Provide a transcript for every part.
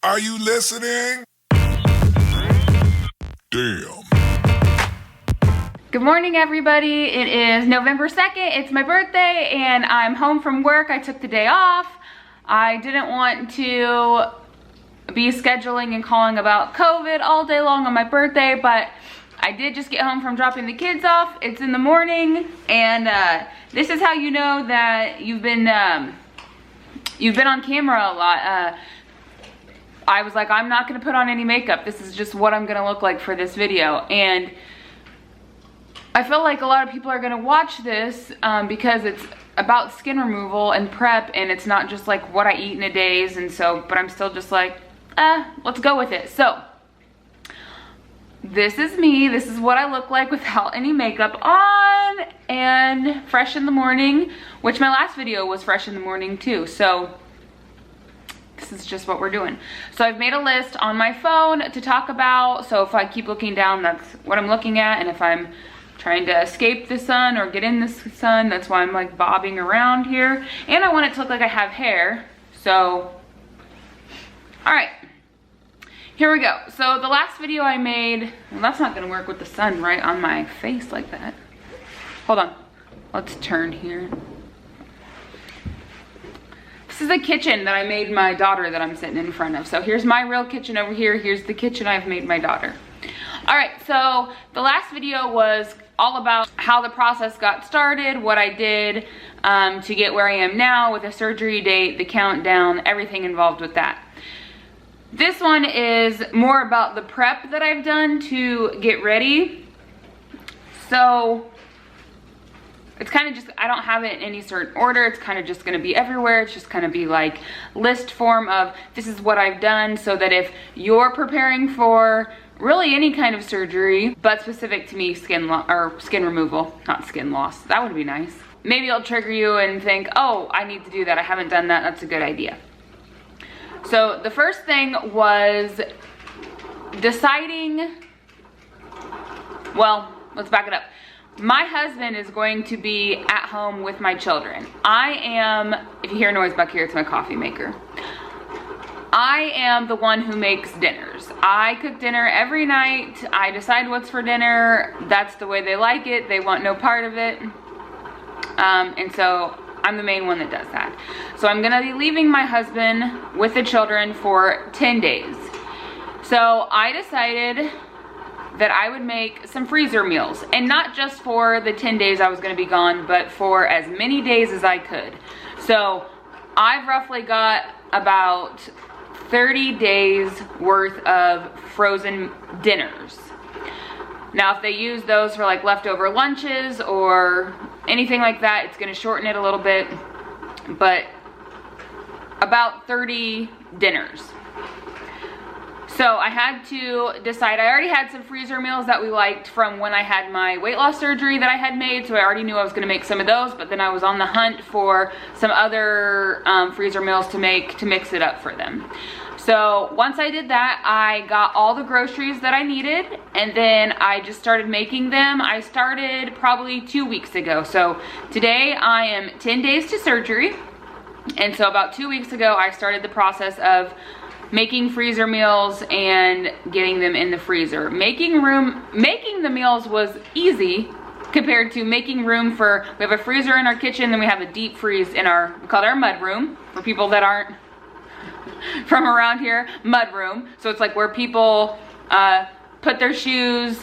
Are you listening? Damn. Good morning, everybody. It is November 2nd. It's my birthday and I'm home from work. I took the day off. I didn't want to be scheduling and calling about COVID all day long on my birthday, but I did just get home from dropping the kids off. It's in the morning, and this is how you know that you've been on camera a lot. I was like, I'm not gonna put on any makeup. This is just what I'm gonna look like for this video. And I feel like a lot of people are gonna watch this because it's about skin removal and prep, and it's not just like what I eat in a days. And so, but I'm still just like, let's go with it. So this is me. This is what I look like without any makeup on and fresh in the morning, which my last video was fresh in the morning too. So this is just what we're doing. So I've made a list on my phone to talk about. So if I keep looking down, that's what I'm looking at. And if I'm trying to escape the sun or get in the sun, that's why I'm like bobbing around here. And I want it to look like I have hair. So, all right. Here we go. So the last video I made, well, that's not gonna work with the sun right on my face like that. Hold on, let's turn here. This is the kitchen that I made my daughter that I'm sitting in front of. So here's my real kitchen over here. Here's the kitchen I've made my daughter. All right, so the last video was all about how the process got started, what I did to get where I am now with the surgery date, the countdown, everything involved with that. This one is more about the prep that I've done to get ready. So it's kind of just, I don't have it in any certain order. It's kind of just gonna be everywhere. It's just gonna be like list form of this is what I've done, so that if you're preparing for really any kind of surgery, but specific to me, skin removal, not skin loss. That would be nice. Maybe it'll trigger you and think, oh, I need to do that. I haven't done that. That's a good idea. So the first thing was deciding, well, let's back it up. My husband is going to be at home with my children. I am, if you hear noise back here, it's my coffee maker. I am the one who makes dinners. I cook dinner every night. I decide what's for dinner. That's the way they like it. They want no part of it. And so I'm the main one that does that. So I'm gonna be leaving my husband with the children for 10 days. So I decided that I would make some freezer meals, and not just for the 10 days I was gonna be gone, but for as many days as I could. So I've roughly got about 30 days worth of frozen dinners. Now, if they use those for like leftover lunches or anything like that, it's gonna shorten it a little bit, but about 30 dinners. So I had to decide. I already had some freezer meals that we liked from when I had my weight loss surgery that I had made, so I already knew I was gonna make some of those, but then I was on the hunt for some other freezer meals to make to mix it up for them. So once I did that, I got all the groceries that I needed, and then I just started making them. I started probably 2 weeks ago. So today I am 10 days to surgery, and so about 2 weeks ago I started the process of making freezer meals and getting them in the freezer. Making the meals was easy compared to making room for, we have a freezer in our kitchen, then we have a deep freeze in our, we call it our mud room, for people that aren't from around here, mud room. So it's like where people put their shoes,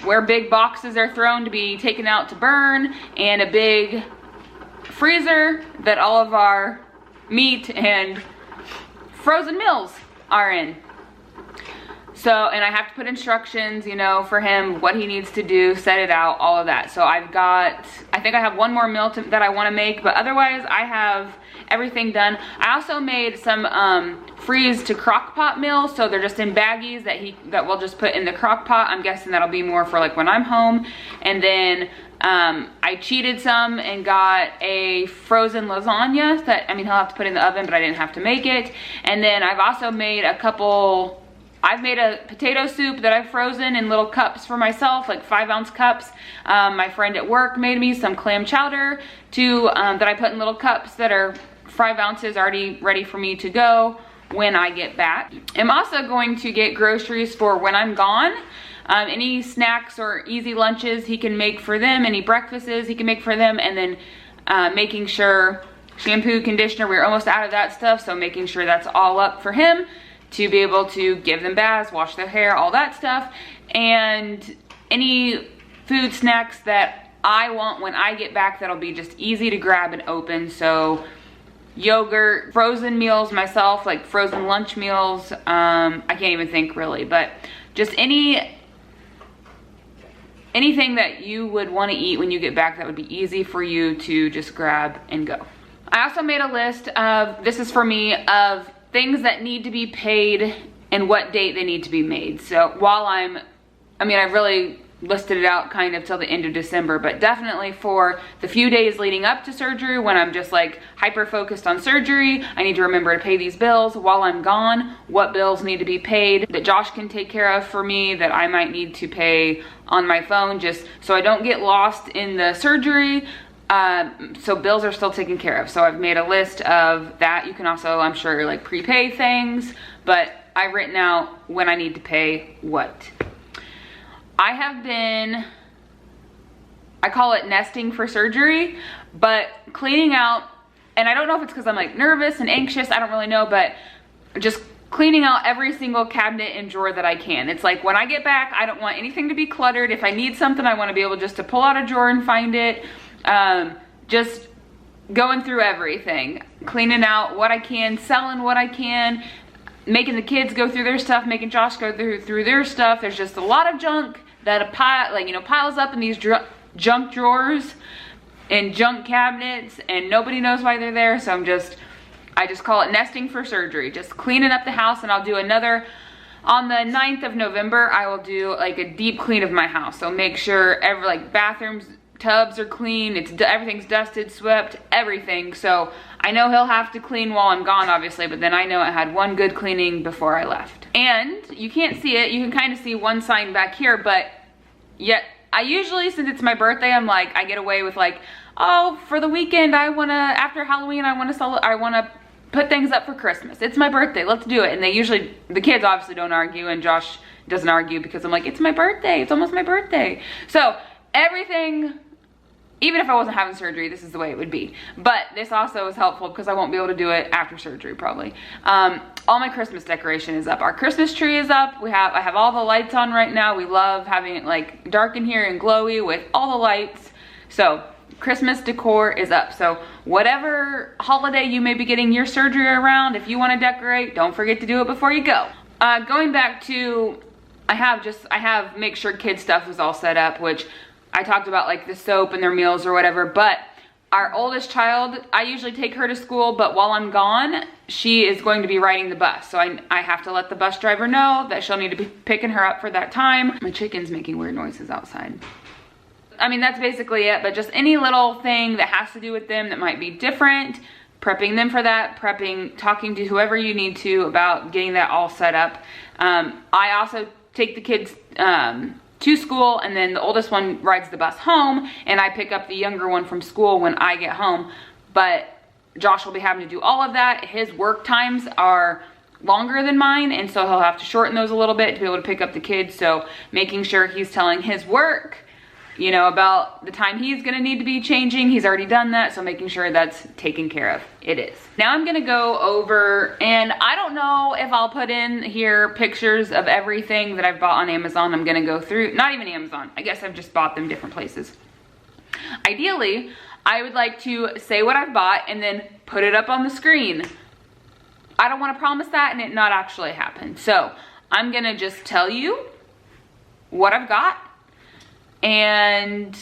where big boxes are thrown to be taken out to burn, and a big freezer that all of our meat and frozen meals are in. So, and I have to put instructions, you know, for him, what he needs to do, set it out, all of that. So I've got, I think I have one more meal that I want to make, but otherwise I have everything done. I also made some freeze to crock pot meals, so they're just in baggies that we'll just put in the crock pot. I'm guessing that'll be more for like when I'm home. And then I cheated some and got a frozen lasagna that, I mean, he'll have to put in the oven, but I didn't have to make it. And then I've also made I've made a potato soup that I've frozen in little cups for myself, like 5-ounce cups. My friend at work made me some clam chowder that I put in little cups that are 5 ounces already ready for me to go. when I get back. I'm also going to get groceries for when I'm gone. Any snacks or easy lunches he can make for them, any breakfasts he can make for them, and then making sure shampoo, conditioner, we're almost out of that stuff, so making sure that's all up for him to be able to give them baths, wash their hair, all that stuff. And any food snacks that I want when I get back that'll be just easy to grab and open. So yogurt, frozen meals myself, like frozen lunch meals. I can't even think really, but just anything that you would want to eat when you get back that would be easy for you to just grab and go. I also made a list of, this is for me, of things that need to be paid and what date they need to be made. So while I really listed it out kind of till the end of December, but definitely for the few days leading up to surgery, when I'm just like hyper focused on surgery, I need to remember to pay these bills. While I'm gone, what bills need to be paid that Josh can take care of for me, that I might need to pay on my phone, just so I don't get lost in the surgery. So bills are still taken care of. So I've made a list of that. You can also, I'm sure, like prepay things, but I've written out when I need to pay what. I have been, I call it nesting for surgery, but cleaning out, and I don't know if it's because I'm like nervous and anxious, I don't really know, but just cleaning out every single cabinet and drawer that I can. It's like when I get back, I don't want anything to be cluttered. If I need something, I want to be able just to pull out a drawer and find it. Just going through everything, cleaning out what I can, selling what I can, making the kids go through their stuff, making Josh go through their stuff. There's just a lot of junk that piles up in these junk drawers and junk cabinets, and nobody knows why they're there. So I just call it nesting for surgery, just cleaning up the house. And I'll do another on the 9th of November. I will do like a deep clean of my house. So make sure bathrooms, tubs are clean, everything's dusted, swept, everything. So I know he'll have to clean while I'm gone, obviously, but then I know I had one good cleaning before I left. And you can't see it, you can kind of see one sign back here, but yet I usually, since it's my birthday, I get away with like, oh, for the weekend, after Halloween, I want to put things up for Christmas. It's my birthday, let's do it. And the kids obviously don't argue, and Josh doesn't argue because I'm like, it's my birthday, it's almost my birthday. So everything, even if I wasn't having surgery, this is the way it would be. But this also is helpful because I won't be able to do it after surgery probably. All my Christmas decoration is up. Our Christmas tree is up. I have all the lights on right now. We love having it like dark in here and glowy with all the lights. So Christmas decor is up. So whatever holiday you may be getting your surgery around, if you want to decorate, don't forget to do it before you go. Going back to, I have make sure kids stuff is all set up, which I talked about, like the soap and their meals or whatever. But our oldest child, I usually take her to school, but while I'm gone, she is going to be riding the bus. So I have to let the bus driver know that she'll need to be picking her up for that time. My chicken's making weird noises outside. I mean, that's basically it, but just any little thing that has to do with them that might be different, prepping them for that, talking to whoever you need to about getting that all set up. I also take the kids to school, and then the oldest one rides the bus home, and I pick up the younger one from school when I get home. But Josh will be having to do all of that. His work times are longer than mine, and so he'll have to shorten those a little bit to be able to pick up the kids. So making sure he's telling his work, about the time he's gonna need to be changing. He's already done that, so making sure that's taken care of. It is. Now I'm gonna go over, and I don't know if I'll put in here pictures of everything that I've bought on Amazon. I'm gonna go through, not even Amazon, I guess I've just bought them different places. Ideally, I would like to say what I've bought and then put it up on the screen. I don't wanna promise that and it not actually happen. So I'm gonna just tell you what I've got, and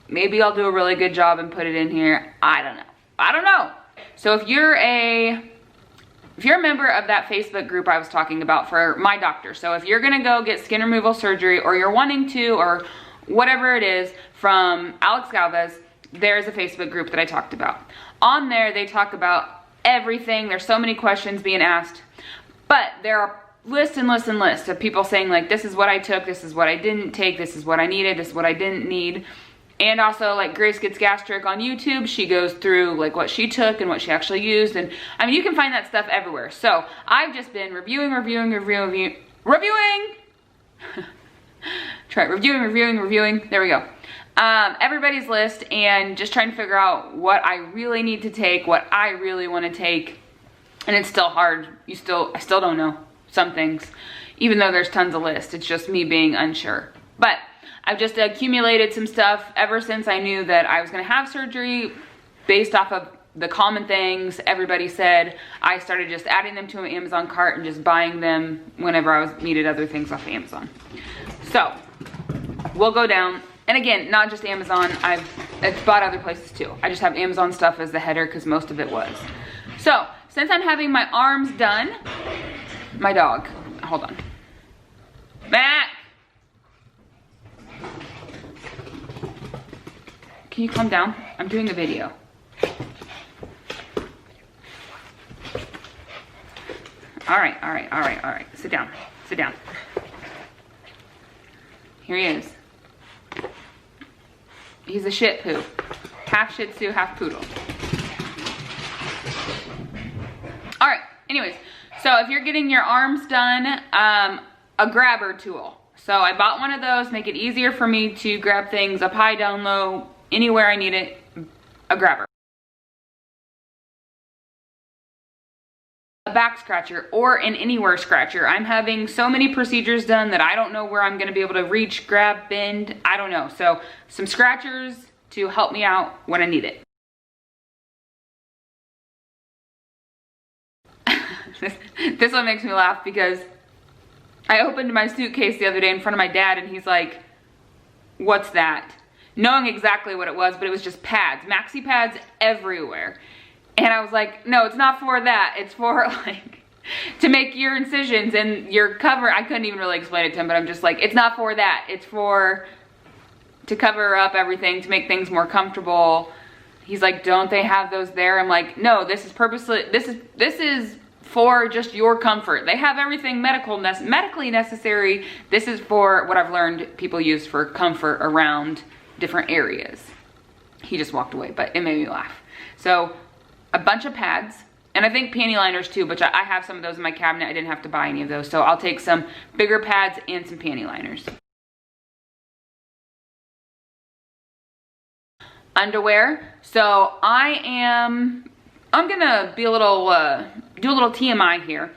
maybe I'll do a really good job and put it in here. I don't know. So if you're a member of that Facebook group I was talking about for my doctor, so if you're gonna go get skin removal surgery, or you're wanting to, or whatever it is, from Alex Galvez, there's a Facebook group that I talked about. On there, they talk about everything. There's so many questions being asked, but there are lists and lists and lists of people saying like, this is what I took, this is what I didn't take, this is what I needed, this is what I didn't need. And also like Grace Gets Gastric on YouTube, she goes through like what she took and what she actually used. And I mean, you can find that stuff everywhere. So I've just been reviewing. Try reviewing. There we go. Everybody's list and just trying to figure out what I really need to take, what I really want to take. And it's still hard. I still don't know some things, even though there's tons of lists. It's just me being unsure. But I've just accumulated some stuff ever since I knew that I was gonna have surgery based off of the common things everybody said. I started just adding them to an Amazon cart and just buying them whenever I needed other things off Amazon. So we'll go down, and again, not just Amazon, it's bought other places too. I just have Amazon stuff as the header because most of it was. So since I'm having my arms done, my dog, hold on. Mac! Can you calm down? I'm doing a video. All right. Sit down. Here he is. He's a Shih Tzu. Half Shih Tzu, half Poodle. All right, anyways. So if you're getting your arms done, a grabber tool. So I bought one of those, make it easier for me to grab things up high, down low, anywhere I need it, a grabber. A back scratcher or an anywhere scratcher. I'm having so many procedures done that I don't know where I'm gonna be able to reach, grab, bend, I don't know. So some scratchers to help me out when I need it. This one makes me laugh because I opened my suitcase the other day in front of my dad and he's like, "What's that?" Knowing exactly what it was, but it was just pads, maxi pads everywhere. And I was like, no, it's not for that. It's for like, to make your incisions and your cover. I couldn't even really explain it to him, but I'm just like, it's not for that. It's for, to cover up everything, to make things more comfortable. He's like, don't they have those there? I'm like, no, this is purposely, this is for just your comfort. They have everything medically necessary. This is for what I've learned people use for comfort around different areas. He just walked away, but it made me laugh. So a bunch of pads, and I think panty liners too, but I have some of those in my cabinet. I didn't have to buy any of those. So I'll take some bigger pads and some panty liners. Underwear. So I'm gonna be a little, do a little TMI here.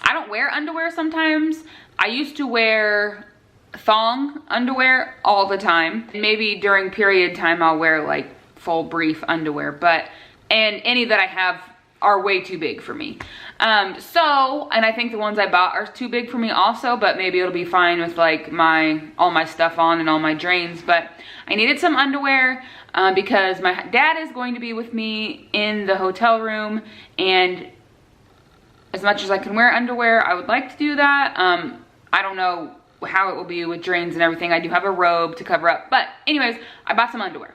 I don't wear underwear sometimes. I used to wear thong underwear all the time. Maybe during period time I'll wear like full brief underwear, and any that I have are way too big for me. And I think the ones I bought are too big for me also, but maybe it'll be fine with like all my stuff on and all my drains. But I needed some underwear because my dad is going to be with me in the hotel room, and as much as I can wear underwear, I would like to do that. I don't know how it will be with drains and everything. I do have a robe to cover up, but anyways, I bought some underwear.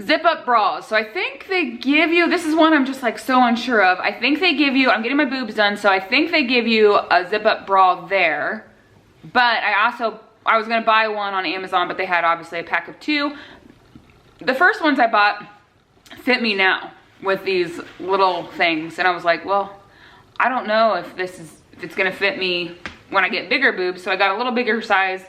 Zip up bras. So I think they give you, this is one I'm just like so unsure of. I think they give you, I'm getting my boobs done, so I think they give you a zip up bra there. But I was gonna buy one on Amazon, but they had obviously a pack of 2. The first ones I bought fit me now with these little things, and I was like, well, I don't know if it's gonna fit me when I get bigger boobs, so I got a little bigger size.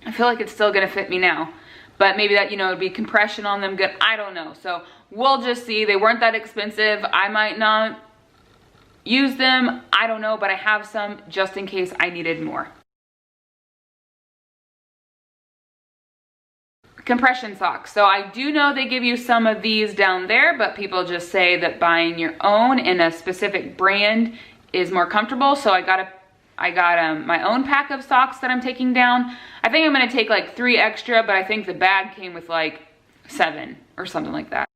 I feel like it's still gonna fit me now, but maybe that, it'd be compression on them good. I don't know, so we'll just see. They weren't that expensive. I might not use them, I don't know, but I have some just in case I needed more. Compression socks. So I do know they give you some of these down there, but people just say that buying your own in a specific brand is more comfortable. So I got my own pack of socks that I'm taking down. I think I'm gonna take like 3 extra, but I think the bag came with like 7 or something like that.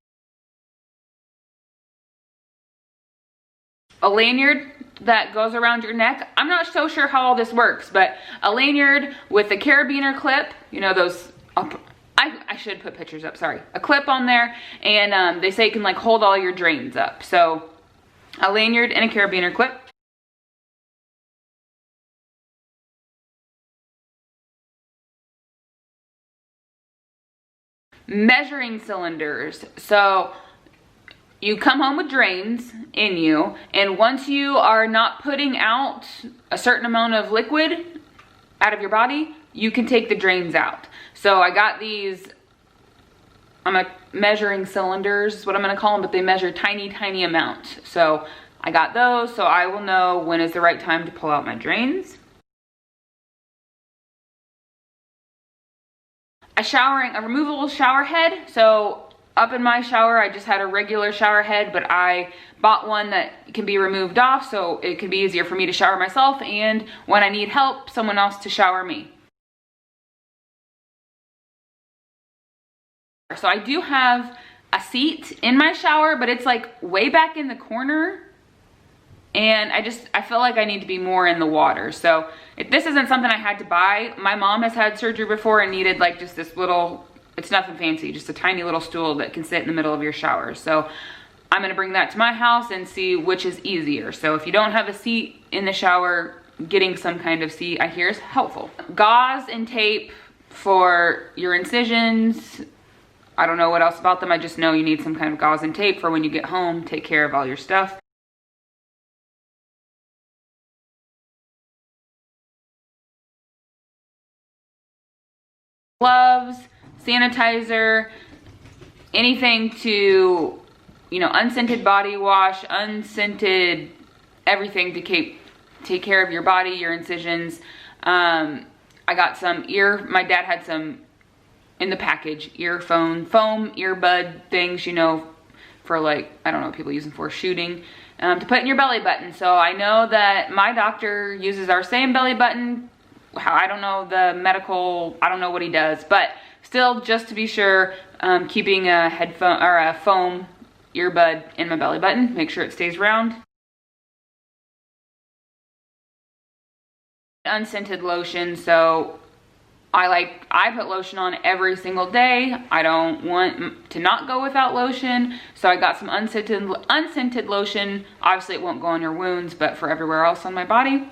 A lanyard that goes around your neck. I'm not so sure how all this works, but a lanyard with a carabiner clip, those, I should put pictures up, sorry. A clip on there, and they say it can like hold all your drains up. So a lanyard and a carabiner clip. measuring cylinders. So you come home with drains in you, and once you are not putting out a certain amount of liquid out of your body, you can take the drains out. So I got these, measuring cylinders is what I'm gonna call them, but they measure tiny, tiny amounts. So I got those, so I will know when is the right time to pull out my drains. A removable shower head. So up in my shower, I just had a regular shower head, but I bought one that can be removed off, so it can be easier for me to shower myself, and when I need help, someone else to shower me. So I do have a seat in my shower, but it's like way back in the corner, and I feel like I need to be more in the water. So if this isn't something I had to buy, my mom has had surgery before and needed like just this little, it's nothing fancy, just a tiny little stool that can sit in the middle of your shower. So I'm gonna bring that to my house and see which is easier. So if you don't have a seat in the shower, getting some kind of seat I hear is helpful. Gauze and tape for your incisions. I don't know what else about them. I just know you need some kind of gauze and tape for when you get home, take care of all your stuff. Gloves, sanitizer, anything to, unscented body wash, unscented everything to take care of your body, your incisions. I got some my dad had some in the package, foam earbud things, for like, I don't know what people use them for, shooting, to put in your belly button. So I know that my doctor uses our same belly button. I don't know I don't know what he does, but still, just to be sure, keeping a headphone or a foam earbud in my belly button, make sure it stays round. Unscented lotion, so I put lotion on every single day. I don't want to not go without lotion, so I got some unscented lotion. Obviously it won't go on your wounds, but for everywhere else on my body.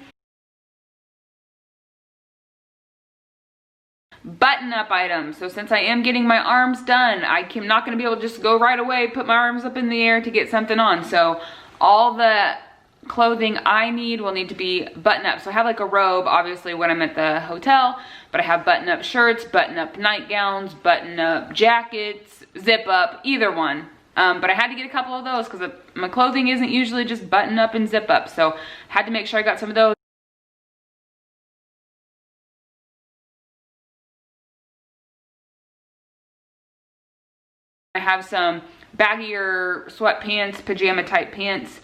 Button up items. So since I am getting my arms done, I'm not going to be able to just go right away, put my arms up in the air to get something on. So all the clothing I need will need to be button up. So I have like a robe, obviously, when I'm at the hotel, but I have button up shirts, button up nightgowns, button up jackets, zip up, either one. But I had to get a couple of those because my clothing isn't usually just button up and zip up. So I had to make sure I got some of those. I have some baggier sweatpants, pajama type pants,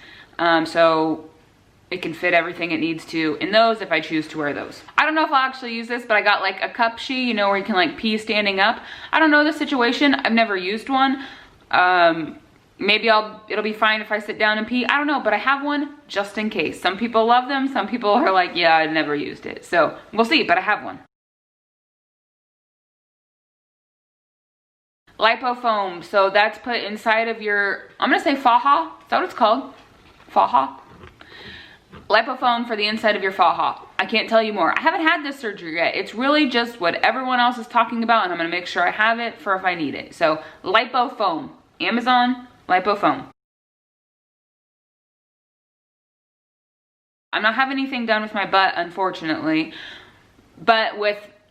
so it can fit everything it needs to in those if I choose to wear those. I don't know if I'll actually use this, but I got like a cup she, where you can like pee standing up. I don't know the situation. I've never used one. Maybe it'll be fine if I sit down and pee. I don't know, but I have one just in case. Some people love them. Some people are like, yeah, I've never used it. So we'll see, but I have one. Lipofoam, so that's put inside of your, I'm gonna say faja, is that what it's called? Faja? Lipofoam for the inside of your faja. I can't tell you more. I haven't had this surgery yet. It's really just what everyone else is talking about, and I'm gonna make sure I have it for if I need it. So, lipofoam, Amazon, lipofoam. I'm not having anything done with my butt, unfortunately, but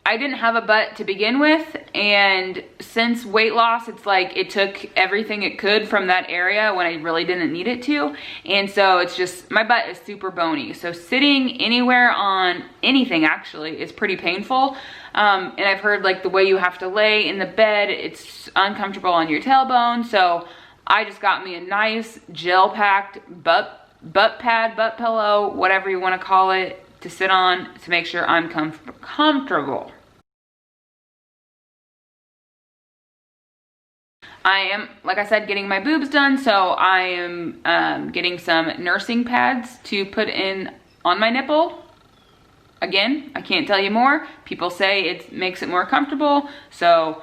I didn't have a butt to begin with, and since weight loss, it's like it took everything it could from that area when I really didn't need it to, and so it's just, my butt is super bony, so sitting anywhere on anything actually is pretty painful, and I've heard like the way you have to lay in the bed, it's uncomfortable on your tailbone, so I just got me a nice gel-packed butt pad, butt pillow, whatever you want to call it, to sit on to make sure I'm comfortable. I am, like I said, getting my boobs done, so I am getting some nursing pads to put in on my nipple. Again, I can't tell you more. People say it makes it more comfortable, so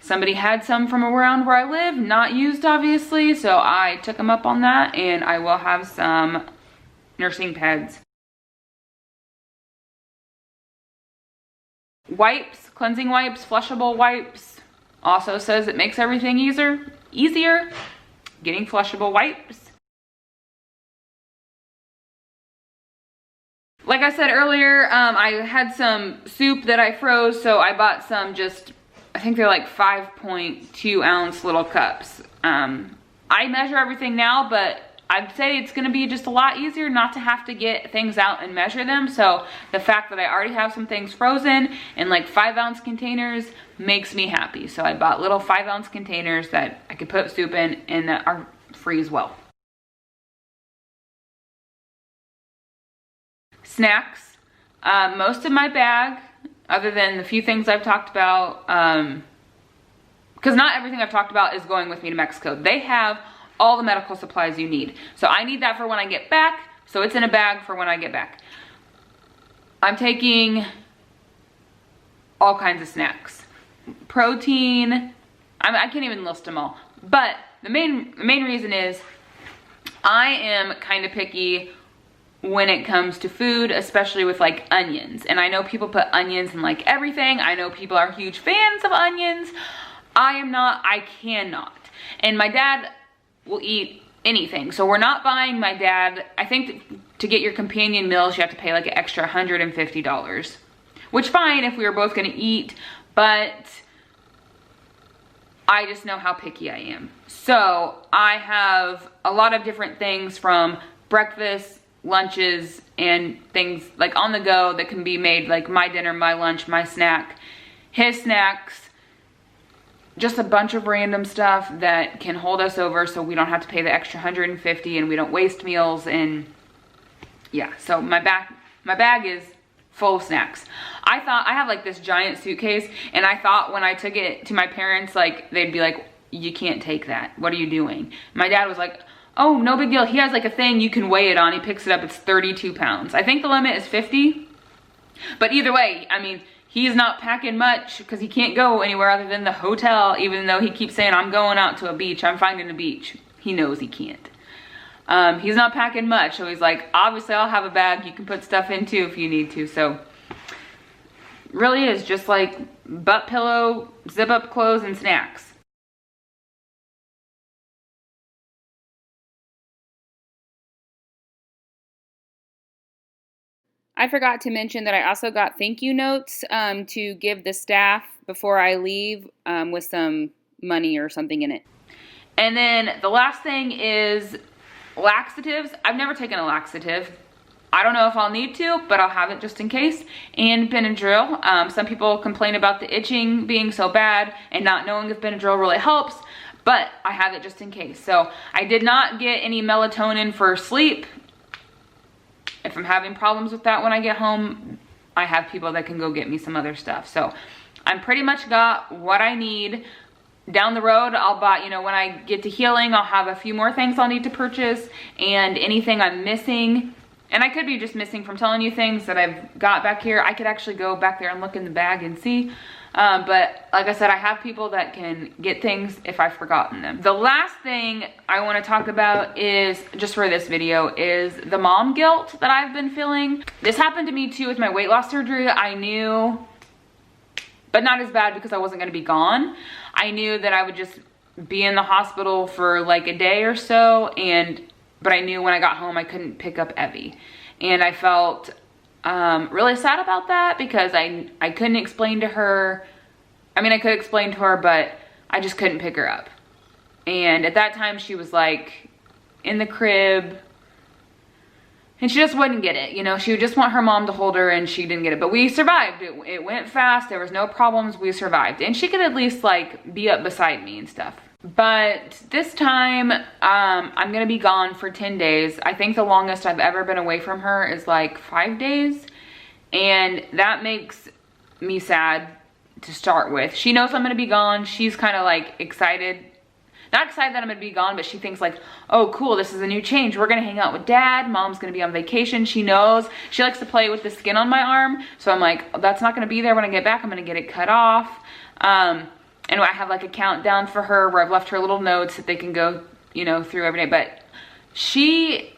somebody had some from around where I live, not used obviously, so I took them up on that, and I will have some nursing pads. Wipes, cleansing wipes, flushable wipes, Also says it makes everything easier getting flushable wipes. Like I said earlier, I had some soup that I froze, so I bought some I think they're like 5.2 ounce little cups. I measure everything now, but I'd say it's gonna be just a lot easier not to have to get things out and measure them. So the fact that I already have some things frozen in like 5 ounce containers makes me happy. So I bought little 5 ounce containers that I could put soup in and that are freeze well. Snacks. Most of my bag, other than the few things I've talked about, because not everything I've talked about is going with me to Mexico. They have all the medical supplies you need. So I need that for when I get back. So it's in a bag for when I get back. I'm taking all kinds of snacks. Protein. I can't even list them all. But the main reason is I am kind of picky when it comes to food, especially with like onions. And I know people put onions in like everything. I know people are huge fans of onions. I am not. I cannot. And my dad will eat anything. So we're not buying my dad. I think to get your companion meals, you have to pay like an extra $150, which fine if we were both gonna eat, but I just know how picky I am. So I have a lot of different things from breakfast, lunches, and things like on the go that can be made, like my dinner, my lunch, my snack, his snacks, just a bunch of random stuff that can hold us over so we don't have to pay the extra $150 and we don't waste meals. And yeah, so my bag is full of snacks. I thought I have like this giant suitcase, and I thought when I took it to my parents, like they'd be like, you can't take that. What are you doing? My dad was like, oh, no big deal. He has like a thing you can weigh it on. He picks it up. It's 32 pounds. I think the limit is 50. But either way, I mean, he's not packing much because he can't go anywhere other than the hotel, even though he keeps saying, I'm going out to a beach. I'm finding a beach. He knows he can't. He's not packing much. So he's like, obviously I'll have a bag you can put stuff into if you need to. So really is just like butt pillow, zip up clothes, and snacks. I forgot to mention that I also got thank you notes to give the staff before I leave with some money or something in it. And then the last thing is laxatives. I've never taken a laxative. I don't know if I'll need to, but I'll have it just in case. And Benadryl. Some people complain about the itching being so bad and not knowing if Benadryl really helps, but I have it just in case. So I did not get any melatonin for sleep. If I'm having problems with that when I get home, I have people that can go get me some other stuff. So I'm pretty much got what I need. Down the road, I'll buy, you know, when I get to healing, I'll have a few more things I'll need to purchase, and anything I'm missing. And I could be just missing from telling you things that I've got back here. I could actually go back there and look in the bag and see. But like I said, I have people that can get things if I've forgotten them. The last thing I want to talk about is, just for this video, is the mom guilt that I've been feeling. This happened to me too with my weight loss surgery. I knew, but not as bad because I wasn't going to be gone. I knew that I would just be in the hospital for like a day or so, but I knew when I got home I couldn't pick up Evie. And I felt really sad about that because I couldn't explain to her. I mean, I could explain to her, but I just couldn't pick her up. And at that time she was like in the crib and she just wouldn't get it. You know, she would just want her mom to hold her and she didn't get it. But we survived. It went fast. There was no problems. We survived. And she could at least like be up beside me and stuff. But this time, I'm gonna be gone for 10 days. I think the longest I've ever been away from her is like 5 days. And that makes me sad to start with. She knows I'm gonna be gone. She's kind of like excited. Not excited that I'm gonna be gone, but she thinks like, oh cool, this is a new change. We're gonna hang out with dad. Mom's gonna be on vacation. She knows. She likes to play with the skin on my arm. So I'm like, that's not gonna be there when I get back. I'm gonna get it cut off. And I have like a countdown for her where I've left her little notes that they can go, you know, through every day. But she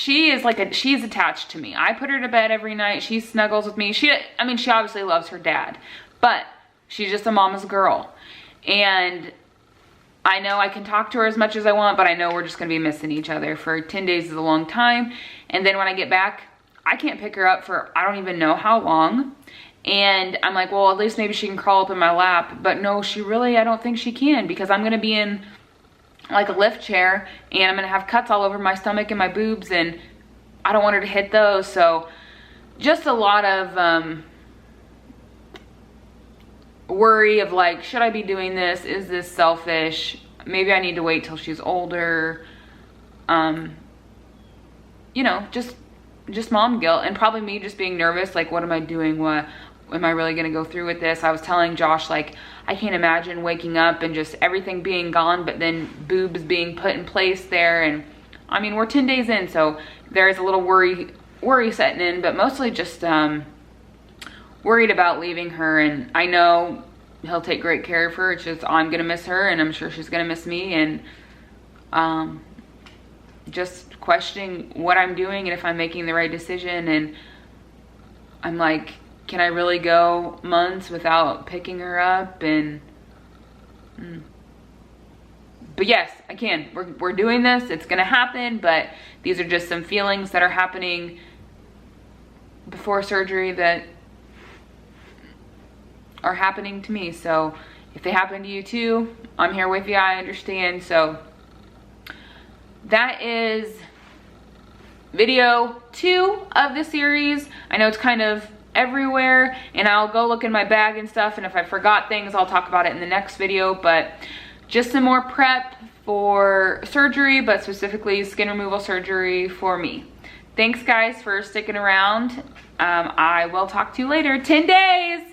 is like she's attached to me. I put her to bed every night. She snuggles with me. I mean, she obviously loves her dad, but She's just a mama's girl. And I know I can talk to her as much as I want, but I know we're just gonna be missing each other. For 10 days is a long time. And then when I get back, I can't pick her up for I don't even know how long. And I'm like, well, at least maybe she can crawl up in my lap. But no, I don't think she can, because I'm gonna be in like a lift chair and I'm gonna have cuts all over my stomach and my boobs, and I don't want her to hit those. So just a lot of worry of like, should I be doing this? Is this selfish? Maybe I need to wait till she's older. You know, just mom guilt, and probably me just being nervous. Like, what am I doing? What am I really gonna go through with this? I was telling Josh, like, I can't imagine waking up and just everything being gone, but then boobs being put in place there. And I mean, we're 10 days in, so there is a little worry setting in, but mostly just worried about leaving her. And I know he'll take great care of her. It's just I'm gonna miss her, and I'm sure she's gonna miss me. And just questioning what I'm doing and if I'm making the right decision. And I'm like, can I really go months without picking her up? And but yes, I can. We're doing this. It's gonna happen, but these are just some feelings that are happening before surgery that are happening to me. So if they happen to you too, I'm here with you. I understand. So that is video 2 of the series. I know it's kind of everywhere, and I'll go look in my bag and stuff, and if I forgot things, I'll talk about it in the next video. But just some more prep for surgery, but specifically skin removal surgery for me. Thanks guys for sticking around. I will talk to you later. 10 days.